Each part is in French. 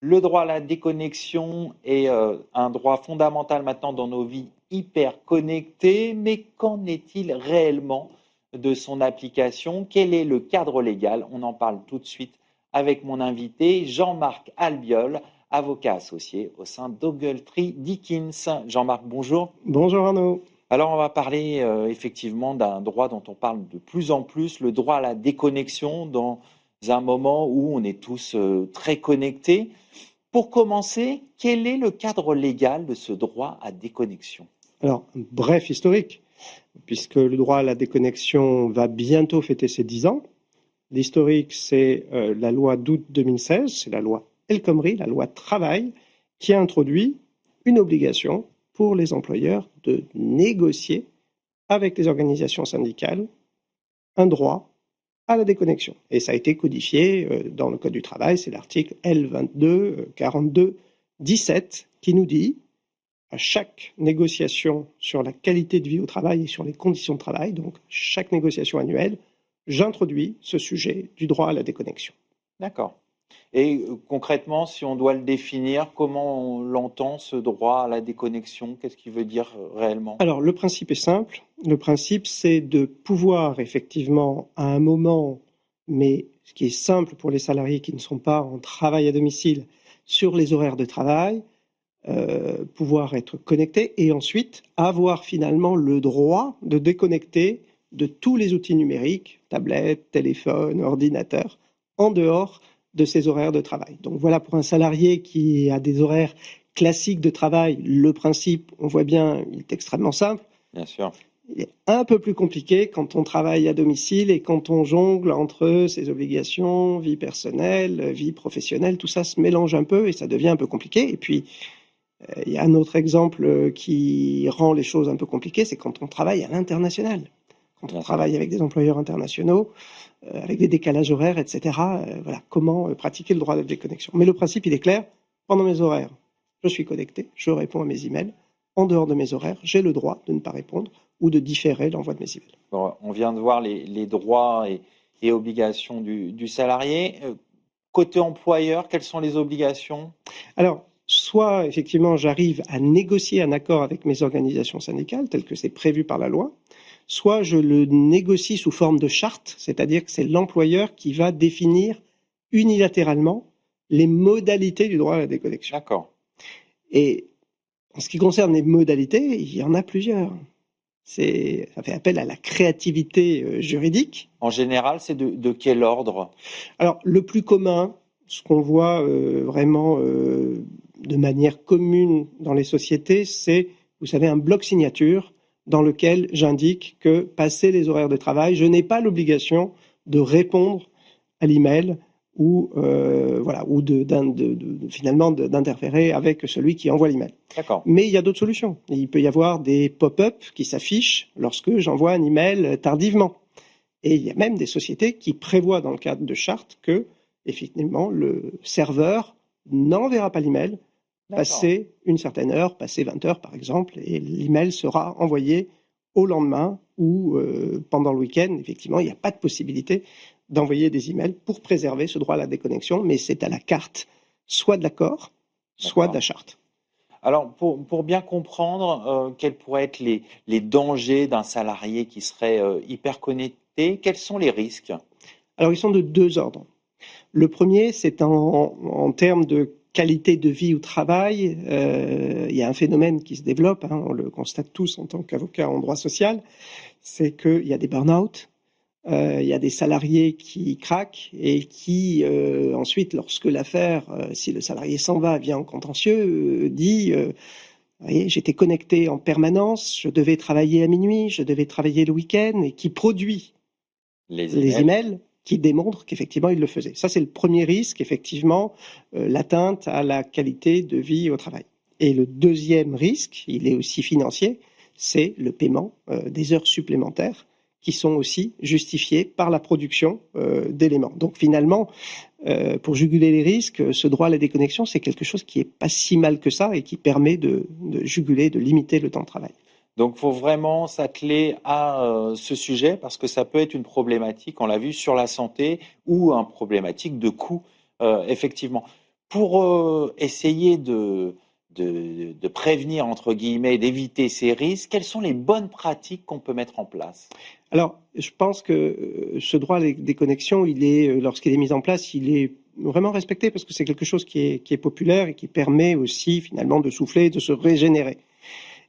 Le droit à la déconnexion est un droit fondamental maintenant dans nos vies hyper connectées, mais qu'en est-il réellement de son application? Quel est le cadre légal? On en parle tout de suite avec mon invité Jean-Marc Albiol, avocat associé au sein d'Ogletree Dickens. Jean-Marc, bonjour. Bonjour Arnaud. Alors on va parler effectivement d'un droit dont on parle de plus en plus, le droit à la déconnexion dans un moment où on est tous très connectés. Pour commencer, quel est le cadre légal de ce droit à déconnexion? Alors, bref historique, puisque le droit à la déconnexion va bientôt fêter ses 10 ans. L'historique, c'est la loi d'août 2016, c'est la loi El Khomri, la loi travail, qui a introduit une obligation pour les employeurs de négocier avec les organisations syndicales un droit à la déconnexion. Et ça a été codifié dans le Code du travail, c'est l'article L22 42 17 qui nous dit à chaque négociation sur la qualité de vie au travail et sur les conditions de travail, donc chaque négociation annuelle, j'introduis ce sujet du droit à la déconnexion. D'accord. Et concrètement, si on doit le définir, comment on l'entend, ce droit à la déconnexion? Qu'est-ce qu'il veut dire réellement? Alors, le principe est simple. Le principe, c'est de pouvoir effectivement, à un moment, mais ce qui est simple pour les salariés qui ne sont pas en travail à domicile, sur les horaires de travail, pouvoir être connecté et ensuite avoir finalement le droit de déconnecter de tous les outils numériques, tablettes, téléphones, ordinateurs, en dehors de ses horaires de travail. Donc voilà, pour un salarié qui a des horaires classiques de travail, le principe, on voit bien, il est extrêmement simple. Bien sûr. Il est un peu plus compliqué quand on travaille à domicile et quand on jongle entre ses obligations, vie personnelle, vie professionnelle, tout ça se mélange un peu et ça devient un peu compliqué. Et puis, il y a un autre exemple qui rend les choses un peu compliquées, c'est quand on travaille à l'international. Quand on travaille avec des employeurs internationaux, avec des décalages horaires, etc. Voilà, comment pratiquer le droit de déconnexion. Mais le principe, il est clair. Pendant mes horaires, je suis connecté, je réponds à mes emails. En dehors de mes horaires, j'ai le droit de ne pas répondre ou de différer l'envoi de mes emails. Bon, on vient de voir les droits et obligations du salarié. Côté employeur, quelles sont les obligations? Alors, soit effectivement j'arrive à négocier un accord avec mes organisations syndicales, tel que c'est prévu par la loi, soit je le négocie sous forme de charte, c'est-à-dire que c'est l'employeur qui va définir unilatéralement les modalités du droit à la déconnexion. D'accord. Et en ce qui concerne les modalités, il y en a plusieurs. Ça fait appel à la créativité juridique. En général, c'est de quel ordre? Alors, le plus commun, ce qu'on voit vraiment de manière commune dans les sociétés, c'est, vous savez, un bloc signature dans lequel j'indique que, passé les horaires de travail, je n'ai pas l'obligation de répondre à l'email ou finalement d'interférer avec celui qui envoie l'email. D'accord. Mais il y a d'autres solutions. Il peut y avoir des pop-up qui s'affichent lorsque j'envoie un email tardivement. Et il y a même des sociétés qui prévoient dans le cadre de chartes que, effectivement, le serveur n'enverra pas l'email passer une certaine heure, passer 20 heures par exemple, et l'email sera envoyé au lendemain ou pendant le week-end. Effectivement, il n'y a pas de possibilité d'envoyer des emails pour préserver ce droit à la déconnexion, mais c'est à la carte, soit de l'accord, soit de la charte. Alors, pour bien comprendre quels pourraient être les dangers d'un salarié qui serait hyper connecté, quels sont les risques? Alors, ils sont de deux ordres. Le premier, c'est en termes de qualité de vie au travail. Il y a un phénomène qui se développe, on le constate tous en tant qu'avocat en droit social, c'est qu'il y a des burn-out, il y a des salariés qui craquent et qui ensuite, lorsque l'affaire, si le salarié s'en va, vient en contentieux, dit voyez, j'étais connecté en permanence, je devais travailler à minuit, je devais travailler le week-end, et qui produit les emails qui démontrent qu'effectivement il le faisait. Ça, c'est le premier risque, effectivement, l'atteinte à la qualité de vie au travail. Et le deuxième risque, il est aussi financier, c'est le paiement des heures supplémentaires qui sont aussi justifiées par la production d'éléments. Donc finalement, pour juguler les risques, ce droit à la déconnexion, c'est quelque chose qui n'est pas si mal que ça et qui permet de juguler, de limiter le temps de travail. Donc, il faut vraiment s'atteler à ce sujet parce que ça peut être une problématique, on l'a vu, sur la santé ou une problématique de coût, effectivement. Pour essayer de prévenir, entre guillemets, d'éviter ces risques, quelles sont les bonnes pratiques qu'on peut mettre en place? Alors, je pense que ce droit à la déconnexion, lorsqu'il est mis en place, il est vraiment respecté parce que c'est quelque chose qui est populaire et qui permet aussi finalement de souffler, de se régénérer.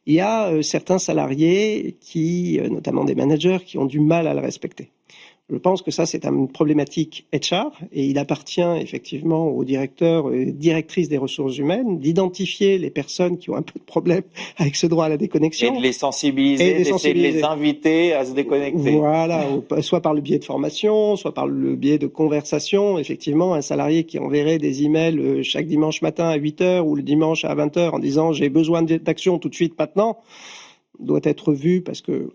Il y a certains salariés notamment des managers, qui ont du mal à le respecter. Je pense que ça, c'est une problématique HR et il appartient effectivement aux directeurs et directrices des ressources humaines d'identifier les personnes qui ont un peu de problème avec ce droit à la Et de déconnexion les et sensibiliser, de les d'essayer de les sensibiliser. inviter à se déconnecter. Voilà, soit par le biais de formation, soit par le biais de conversation. Effectivement, un salarié qui enverrait des emails chaque dimanche matin à 8 heures ou le dimanche à 20 heures en disant j'ai besoin d'action tout de suite maintenant, doit être vu parce que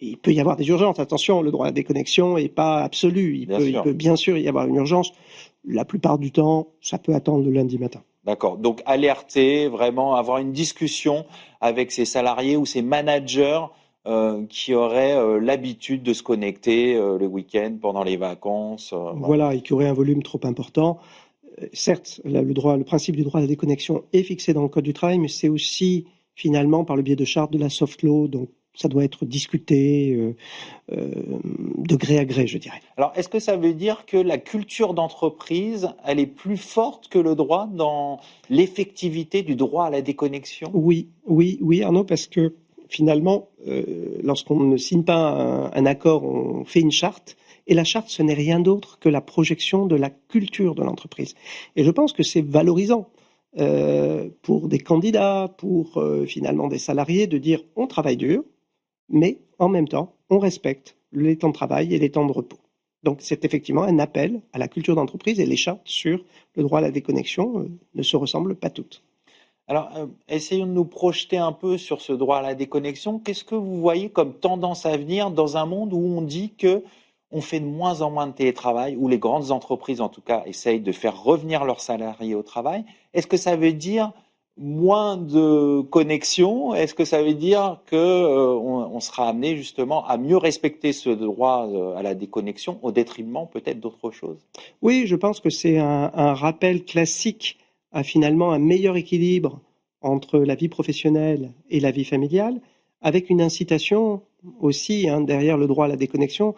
il peut y avoir des urgences. Attention, le droit à la déconnexion n'est pas absolu. Il Bien sûr. peut bien sûr y avoir une urgence. La plupart du temps, ça peut attendre le lundi matin. D'accord. Donc alerter, vraiment avoir une discussion avec ces salariés ou ces managers qui auraient l'habitude de se connecter le week-end, pendant les vacances. Voilà. Voilà, et qui aurait un volume trop important. Certes, le principe du droit à la déconnexion est fixé dans le Code du travail, mais c'est aussi finalement par le biais de chartes de la soft law, donc ça doit être discuté de gré à gré, je dirais. Alors, est-ce que ça veut dire que la culture d'entreprise, elle est plus forte que le droit dans l'effectivité du droit à la déconnexion? Oui, Arnaud, parce que finalement, lorsqu'on ne signe pas un accord, on fait une charte. Et la charte, ce n'est rien d'autre que la projection de la culture de l'entreprise. Et je pense que c'est valorisant pour des candidats, pour finalement des salariés, de dire on travaille dur, mais en même temps, on respecte les temps de travail et les temps de repos. Donc c'est effectivement un appel à la culture d'entreprise et les chartes sur le droit à la déconnexion ne se ressemblent pas toutes. Alors, essayons de nous projeter un peu sur ce droit à la déconnexion. Qu'est-ce que vous voyez comme tendance à venir dans un monde où on dit que on fait de moins en moins de télétravail, où les grandes entreprises, en tout cas, essayent de faire revenir leurs salariés au travail? Est-ce que ça veut dire moins de connexion? Est-ce que ça veut dire que on sera amené justement à mieux respecter ce droit à la déconnexion au détriment peut-être d'autres choses? Oui, je pense que c'est un rappel classique à finalement un meilleur équilibre entre la vie professionnelle et la vie familiale, avec une incitation aussi derrière le droit à la déconnexion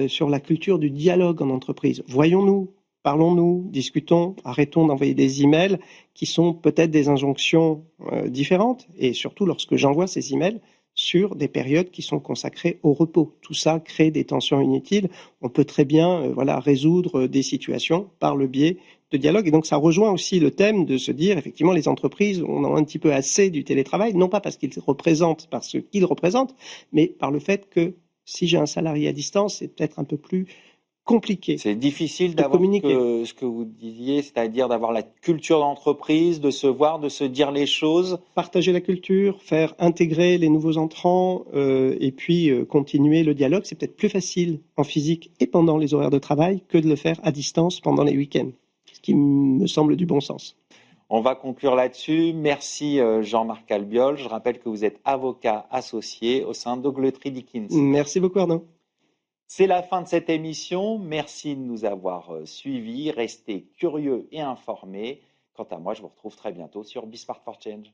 sur la culture du dialogue en entreprise. Voyons-nous, parlons-nous, discutons, arrêtons d'envoyer des emails qui sont peut-être des injonctions différentes, et surtout lorsque j'envoie ces emails sur des périodes qui sont consacrées au repos. Tout ça crée des tensions inutiles. On peut très bien résoudre des situations par le biais de dialogue. Et donc ça rejoint aussi le thème de se dire, effectivement, les entreprises on en a un petit peu assez du télétravail, non pas parce qu'ils représentent, par ce qu'ils représentent, mais par le fait que si j'ai un salarié à distance, c'est peut-être un peu plus compliqué C'est difficile de d'avoir communiquer. ce que vous disiez, c'est-à-dire d'avoir la culture d'entreprise, de se voir, de se dire les choses. Partager la culture, faire intégrer les nouveaux entrants et puis continuer le dialogue, c'est peut-être plus facile en physique et pendant les horaires de travail que de le faire à distance pendant les week-ends, ce qui me semble du bon sens. On va conclure là-dessus. Merci Jean-Marc Albiol. Je rappelle que vous êtes avocat associé au sein d'Ogletree Dickens. Merci beaucoup Arnaud. C'est la fin de cette émission. Merci de nous avoir suivis. Restez curieux et informés. Quant à moi, je vous retrouve très bientôt sur Be Smart for Change.